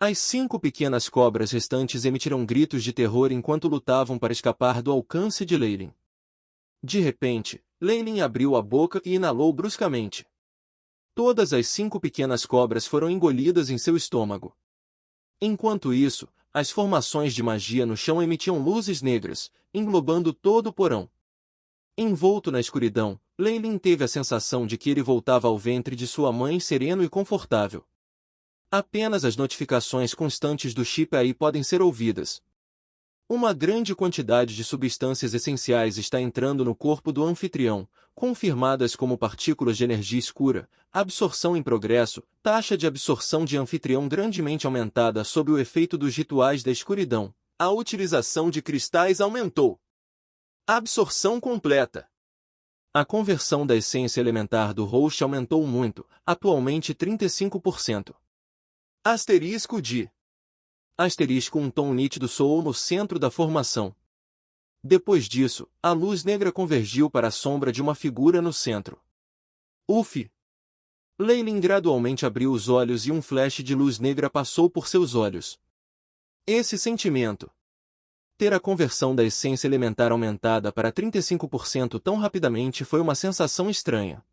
As 5 pequenas cobras restantes emitiram gritos de terror enquanto lutavam para escapar do alcance de Leylin. De repente, Leylin abriu a boca e inalou bruscamente. Todas as 5 pequenas cobras foram engolidas em seu estômago. Enquanto isso, as formações de magia no chão emitiam luzes negras, englobando todo o porão. Envolto na escuridão, Leylin teve a sensação de que ele voltava ao ventre de sua mãe sereno e confortável. Apenas as notificações constantes do chip AI podem ser ouvidas. Uma grande quantidade de substâncias essenciais está entrando no corpo do anfitrião, confirmadas como partículas de energia escura, absorção em progresso, taxa de absorção de anfitrião grandemente aumentada sob o efeito dos rituais da escuridão. A utilização de cristais aumentou. Absorção completa. A conversão da essência elementar do host aumentou muito, atualmente 35%. Asterisco de. Asterisco um tom nítido soou no centro da formação. Depois disso, a luz negra convergiu para a sombra de uma figura no centro. Uf! Leylin gradualmente abriu os olhos e um flash de luz negra passou por seus olhos. Esse sentimento. Ter a conversão da essência elementar aumentada para 35% tão rapidamente foi uma sensação estranha.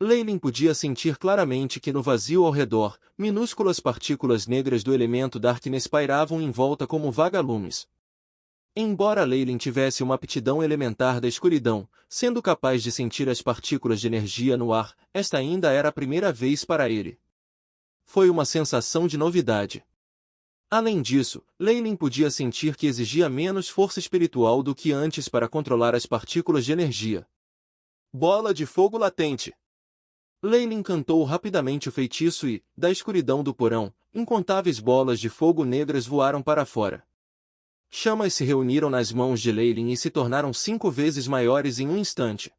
Leylin podia sentir claramente que no vazio ao redor, minúsculas partículas negras do elemento Darkness pairavam em volta como vagalumes. Embora Leylin tivesse uma aptidão elementar da escuridão, sendo capaz de sentir as partículas de energia no ar, esta ainda era a primeira vez para ele. Foi uma sensação de novidade. Além disso, Leylin podia sentir que exigia menos força espiritual do que antes para controlar as partículas de energia. Bola de fogo latente. Leylin cantou rapidamente o feitiço e, da escuridão do porão, incontáveis bolas de fogo negras voaram para fora. Chamas se reuniram nas mãos de Leylin e se tornaram 5 vezes maiores em um instante.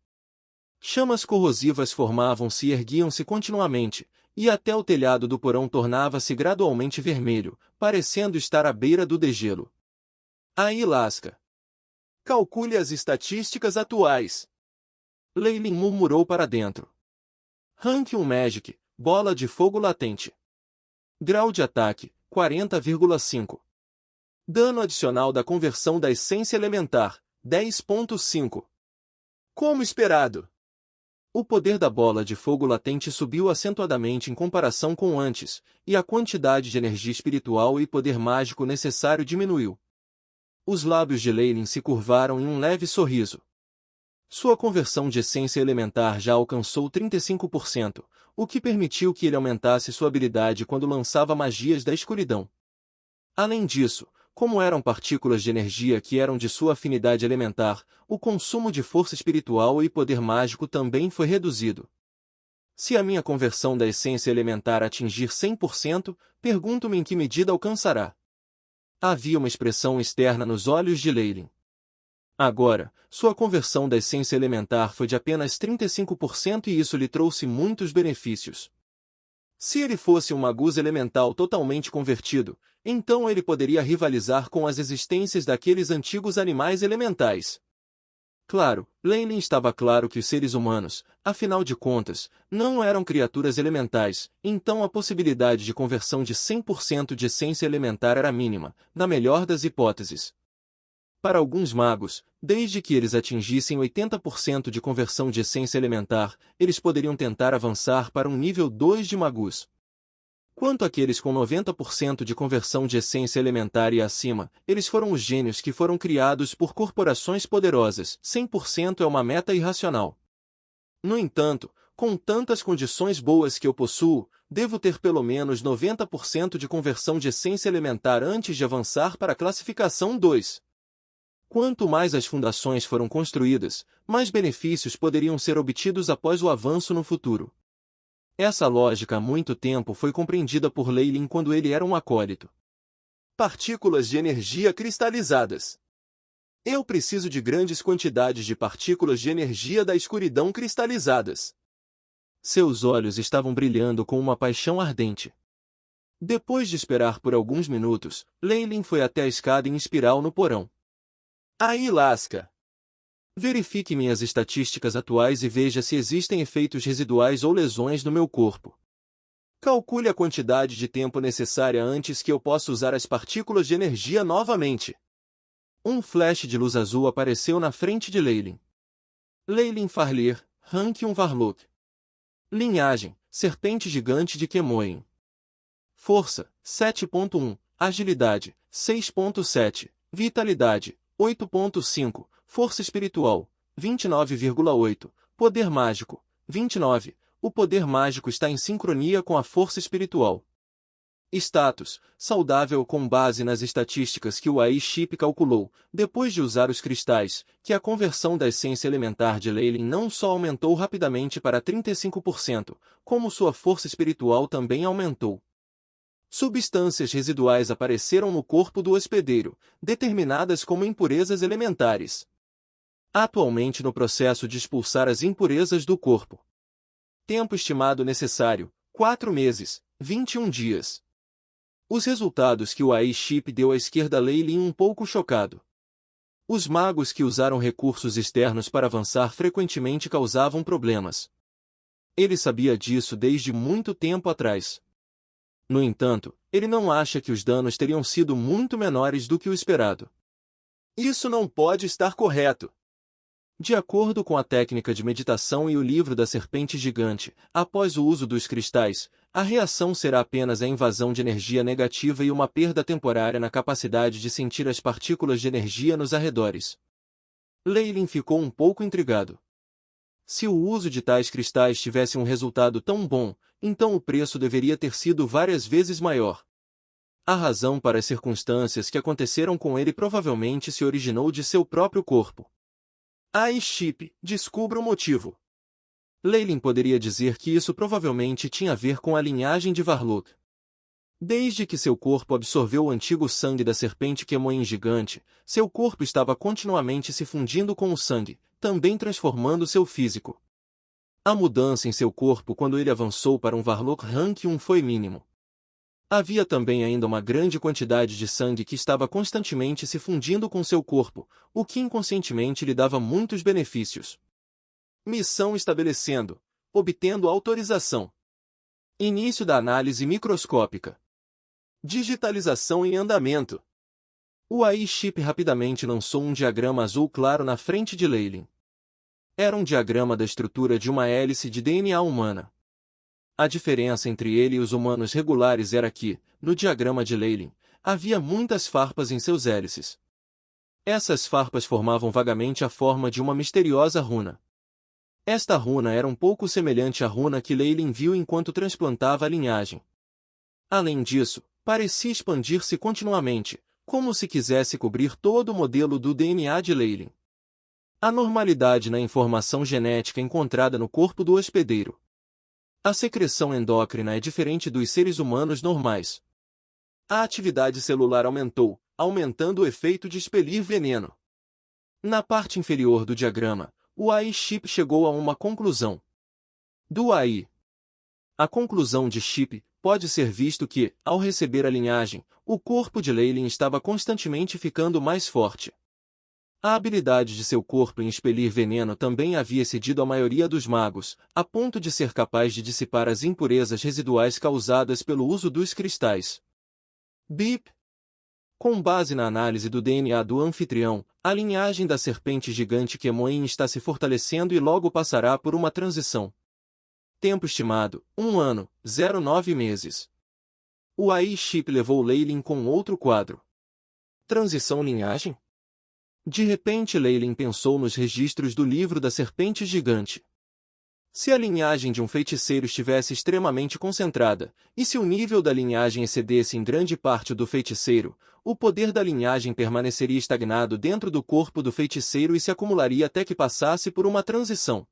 Chamas corrosivas formavam-se e erguiam-se continuamente, e até o telhado do porão tornava-se gradualmente vermelho, parecendo estar à beira do degelo. Aí lasca. Calcule as estatísticas atuais. Leylin murmurou para dentro. Rank 1 Magic, bola de fogo latente. Grau de ataque, 40,5. Dano adicional da conversão da essência elementar, 10,5. Como esperado. O poder da bola de fogo latente subiu acentuadamente em comparação com antes, e a quantidade de energia espiritual e poder mágico necessário diminuiu. Os lábios de Leylin se curvaram em um leve sorriso. Sua conversão de essência elementar já alcançou 35%, o que permitiu que ele aumentasse sua habilidade quando lançava magias da escuridão. Além disso, como eram partículas de energia que eram de sua afinidade elementar, o consumo de força espiritual e poder mágico também foi reduzido. Se a minha conversão da essência elementar atingir 100%, pergunto-me em que medida alcançará. Havia uma expressão externa nos olhos de Leylin. Agora, sua conversão da essência elementar foi de apenas 35% e isso lhe trouxe muitos benefícios. Se ele fosse um magus elemental totalmente convertido, então ele poderia rivalizar com as existências daqueles antigos animais elementais. Claro, Leylin estava claro que os seres humanos, afinal de contas, não eram criaturas elementais, então a possibilidade de conversão de 100% de essência elementar era mínima, na melhor das hipóteses. Para alguns magos, desde que eles atingissem 80% de conversão de essência elementar, eles poderiam tentar avançar para um nível 2 de magus. Quanto àqueles com 90% de conversão de essência elementar e acima, eles foram os gênios que foram criados por corporações poderosas. 100% é uma meta irracional. No entanto, com tantas condições boas que eu possuo, devo ter pelo menos 90% de conversão de essência elementar antes de avançar para a classificação 2. Quanto mais as fundações foram construídas, mais benefícios poderiam ser obtidos após o avanço no futuro. Essa lógica há muito tempo foi compreendida por Leylin quando ele era um acólito. Partículas de energia cristalizadas. Eu preciso de grandes quantidades de partículas de energia da escuridão cristalizadas. Seus olhos estavam brilhando com uma paixão ardente. Depois de esperar por alguns minutos, Leylin foi até a escada em espiral no porão. Aí lasca! Verifique minhas estatísticas atuais e veja se existem efeitos residuais ou lesões no meu corpo. Calcule a quantidade de tempo necessária antes que eu possa usar as partículas de energia novamente. Um flash de luz azul apareceu na frente de Leyline. Leyline Farlier, rank 1 Varlock. Linhagem, serpente gigante de Kemoen. Força, 7.1. Agilidade, 6.7. Vitalidade, 8.5. Força espiritual, 29,8. Poder mágico, 29. O poder mágico está em sincronia com a força espiritual. Status, saudável com base nas estatísticas que o AI Chip calculou, depois de usar os cristais, que a conversão da essência elementar de Leyline não só aumentou rapidamente para 35%, como sua força espiritual também aumentou. Substâncias residuais apareceram no corpo do hospedeiro, determinadas como impurezas elementares. Atualmente no processo de expulsar as impurezas do corpo. Tempo estimado necessário, 4 meses, 21 dias. Os resultados que o AI Chip deu à esquerda Leyline um pouco chocado. Os magos que usaram recursos externos para avançar frequentemente causavam problemas. Ele sabia disso desde muito tempo atrás. No entanto, ele não acha que os danos teriam sido muito menores do que o esperado. Isso não pode estar correto. De acordo com a técnica de meditação e o livro da serpente gigante, após o uso dos cristais, a reação será apenas a invasão de energia negativa e uma perda temporária na capacidade de sentir as partículas de energia nos arredores. Leyline ficou um pouco intrigado. Se o uso de tais cristais tivesse um resultado tão bom, então o preço deveria ter sido várias vezes maior. A razão para as circunstâncias que aconteceram com ele provavelmente se originou de seu próprio corpo. AI Chip, descubra o motivo. Leyline poderia dizer que isso provavelmente tinha a ver com a linhagem de Varlock. Desde que seu corpo absorveu o antigo sangue da serpente Kemoen gigante, seu corpo estava continuamente se fundindo com o sangue, também transformando seu físico. A mudança em seu corpo quando ele avançou para um Varlock Rank 1 foi mínimo. Havia também ainda uma grande quantidade de sangue que estava constantemente se fundindo com seu corpo, o que inconscientemente lhe dava muitos benefícios. Missão estabelecendo, obtendo autorização. Início da análise microscópica. Digitalização em andamento. O AI Chip rapidamente lançou um diagrama azul claro na frente de Leyline. Era um diagrama da estrutura de uma hélice de DNA humana. A diferença entre ele e os humanos regulares era que, no diagrama de Leyline, havia muitas farpas em seus hélices. Essas farpas formavam vagamente a forma de uma misteriosa runa. Esta runa era um pouco semelhante à runa que Leyline viu enquanto transplantava a linhagem. Além disso, parecia expandir-se continuamente, como se quisesse cobrir todo o modelo do DNA de Leyline. Anormalidade na informação genética encontrada no corpo do hospedeiro. A secreção endócrina é diferente dos seres humanos normais. A atividade celular aumentou, aumentando o efeito de expelir veneno. Na parte inferior do diagrama, o AI Chip chegou a uma conclusão. Do AI. A conclusão de Chip pode ser visto que, ao receber a linhagem, o corpo de Leyline estava constantemente ficando mais forte. A habilidade de seu corpo em expelir veneno também havia excedido a maioria dos magos, a ponto de ser capaz de dissipar as impurezas residuais causadas pelo uso dos cristais. BIP. Com base na análise do DNA do anfitrião, a linhagem da serpente gigante Kemoen está se fortalecendo e logo passará por uma transição. Tempo estimado, 1 ano, 09 meses. O AI Chip levou Leyline com outro quadro. Transição linhagem? De repente Leyline pensou nos registros do livro da serpente gigante. Se a linhagem de um feiticeiro estivesse extremamente concentrada, e se o nível da linhagem excedesse em grande parte do feiticeiro, o poder da linhagem permaneceria estagnado dentro do corpo do feiticeiro e se acumularia até que passasse por uma transição.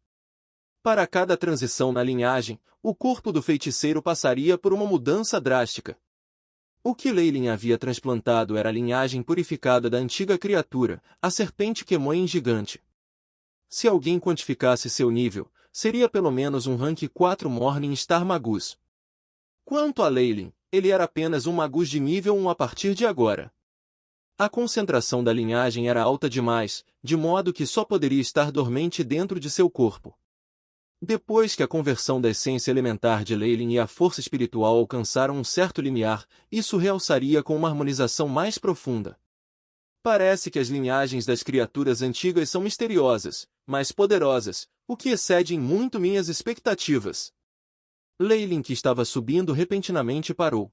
Para cada transição na linhagem, o corpo do feiticeiro passaria por uma mudança drástica. O que Leyline havia transplantado era a linhagem purificada da antiga criatura, a serpente Kemoen gigante. Se alguém quantificasse seu nível, seria pelo menos um rank 4 Morning Star Magus. Quanto a Leyline, ele era apenas um Magus de nível 1 a partir de agora. A concentração da linhagem era alta demais, de modo que só poderia estar dormente dentro de seu corpo. Depois que a conversão da essência elementar de Leyline e a força espiritual alcançaram um certo limiar, isso realçaria com uma harmonização mais profunda. Parece que as linhagens das criaturas antigas são misteriosas, mas poderosas, o que excede em muito minhas expectativas. Leyline, que estava subindo repentinamente, parou.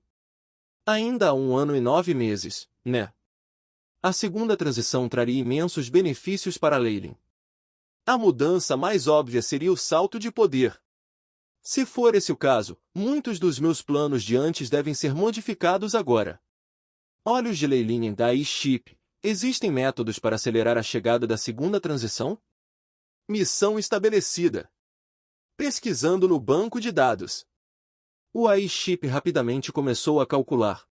Ainda há 1 ano e 9 meses, né? A segunda transição traria imensos benefícios para Leyline. A mudança mais óbvia seria o salto de poder. Se for esse o caso, muitos dos meus planos de antes devem ser modificados agora. Olhos de Leyline da Chip. Existem métodos para acelerar a chegada da segunda transição? Missão estabelecida. Pesquisando no banco de dados. O AI-Chip rapidamente começou a calcular.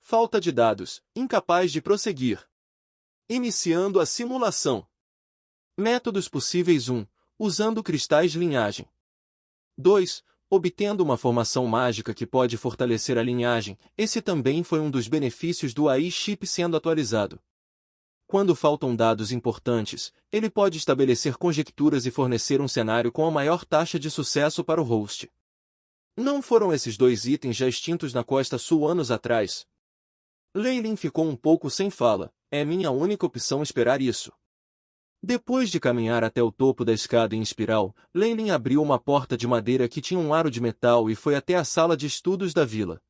Falta de dados, incapaz de prosseguir. Iniciando a simulação. Métodos possíveis: 1. Usando cristais de linhagem. 2. Obtendo uma formação mágica que pode fortalecer a linhagem. Esse também foi um dos benefícios do AI-Chip sendo atualizado. Quando faltam dados importantes, ele pode estabelecer conjecturas e fornecer um cenário com a maior taxa de sucesso para o host. Não foram esses 2 itens já extintos na Costa Sul anos atrás? Leyline ficou um pouco sem fala. É minha única opção esperar isso. Depois de caminhar até o topo da escada em espiral, Leyline abriu uma porta de madeira que tinha um aro de metal e foi até a sala de estudos da vila.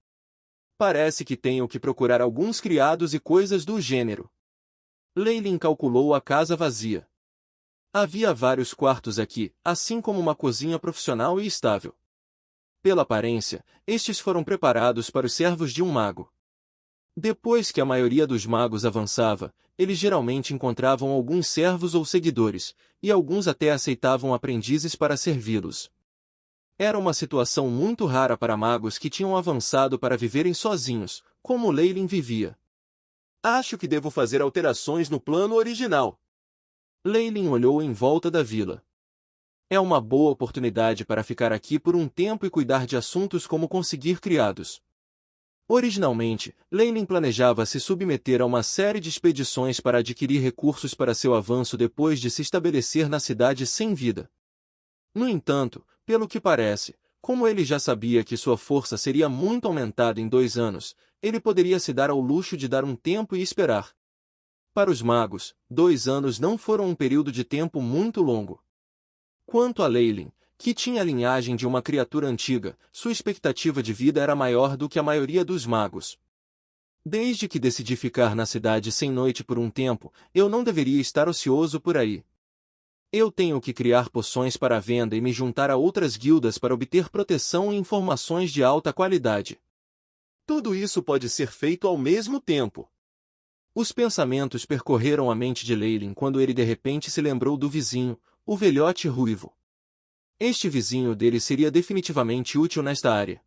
Parece que tenho que procurar alguns criados e coisas do gênero. Leyline calculou a casa vazia. Havia vários quartos aqui, assim como uma cozinha profissional e estável. Pela aparência, estes foram preparados para os servos de um mago. Depois que a maioria dos magos avançava, eles geralmente encontravam alguns servos ou seguidores, e alguns até aceitavam aprendizes para servi-los. Era uma situação muito rara para magos que tinham avançado para viverem sozinhos, como Leyline vivia. Acho que devo fazer alterações no plano original. Leyline olhou em volta da vila. É uma boa oportunidade para ficar aqui por um tempo e cuidar de assuntos como conseguir criados. Originalmente, Leyline planejava se submeter a uma série de expedições para adquirir recursos para seu avanço depois de se estabelecer na cidade sem vida. No entanto, pelo que parece, como ele já sabia que sua força seria muito aumentada em 2 anos, ele poderia se dar ao luxo de dar um tempo e esperar. Para os magos, 2 anos não foram um período de tempo muito longo. Quanto a Leyline, que tinha a linhagem de uma criatura antiga, sua expectativa de vida era maior do que a maioria dos magos. Desde que decidi ficar na cidade sem noite por um tempo, eu não deveria estar ocioso por aí. Eu tenho que criar poções para venda e me juntar a outras guildas para obter proteção e informações de alta qualidade. Tudo isso pode ser feito ao mesmo tempo. Os pensamentos percorreram a mente de Leyline quando ele de repente se lembrou do vizinho, o velhote ruivo. Este vizinho dele seria definitivamente útil nesta área.